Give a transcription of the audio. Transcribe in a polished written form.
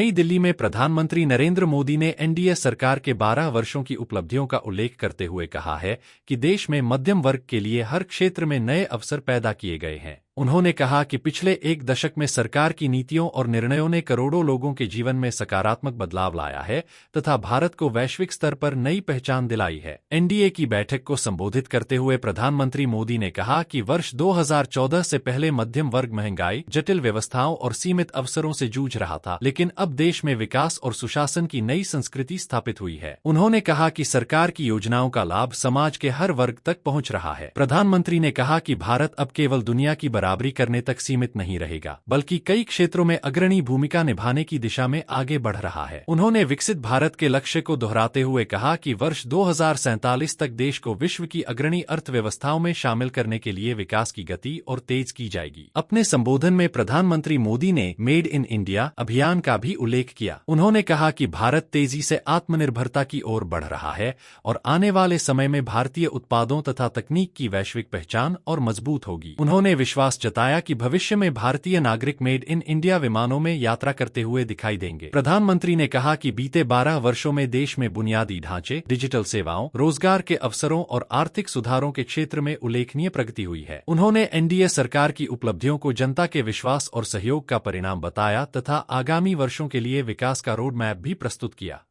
नई दिल्ली में प्रधानमंत्री नरेंद्र मोदी ने एनडीए सरकार के 12 वर्षों की उपलब्धियों का उल्लेख करते हुए कहा है कि देश में मध्यम वर्ग के लिए हर क्षेत्र में नए अवसर पैदा किए गए हैं। उन्होंने कहा कि पिछले एक दशक में सरकार की नीतियों और निर्णयों ने करोड़ों लोगों के जीवन में सकारात्मक बदलाव लाया है तथा भारत को वैश्विक स्तर पर नई पहचान दिलाई है। एनडीए की बैठक को संबोधित करते हुए प्रधानमंत्री मोदी ने कहा कि वर्ष 2014 से पहले मध्यम वर्ग महंगाई, जटिल व्यवस्थाओं और सीमित अवसरों से जूझ रहा था, लेकिन अब देश में विकास और सुशासन की नई संस्कृति स्थापित हुई है। उन्होंने कहा कि सरकार की योजनाओं का लाभ समाज के हर वर्ग तक पहुंच रहा है। प्रधानमंत्री ने कहा कि भारत अब केवल दुनिया की बराबरी करने तक सीमित नहीं रहेगा, बल्कि कई क्षेत्रों में अग्रणी भूमिका निभाने की दिशा में आगे बढ़ रहा है। उन्होंने विकसित भारत के लक्ष्य को दोहराते हुए कहा कि वर्ष 2047 तक देश को विश्व की अग्रणी अर्थव्यवस्थाओं में शामिल करने के लिए विकास की गति और तेज की जाएगी। अपने संबोधन में प्रधानमंत्री मोदी ने मेड इन इंडिया अभियान का भी उल्लेख किया। उन्होंने कहा कि भारत तेजी से आत्मनिर्भरता की ओर बढ़ रहा है और आने वाले समय में भारतीय उत्पादों तथा तकनीक की वैश्विक पहचान और मजबूत होगी। उन्होंने विश्वास जताया कि भविष्य में भारतीय नागरिक मेड इन इंडिया विमानों में यात्रा करते हुए दिखाई देंगे। प्रधानमंत्री ने कहा कि बीते 12 वर्षों में देश में बुनियादी ढांचे, डिजिटल सेवाओं, रोजगार के अवसरों और आर्थिक सुधारों के क्षेत्र में उल्लेखनीय प्रगति हुई है। उन्होंने एनडीए सरकार की उपलब्धियों को जनता के विश्वास और सहयोग का परिणाम बताया तथा आगामी वर्षों के लिए विकास का रोड मैप भी प्रस्तुत किया।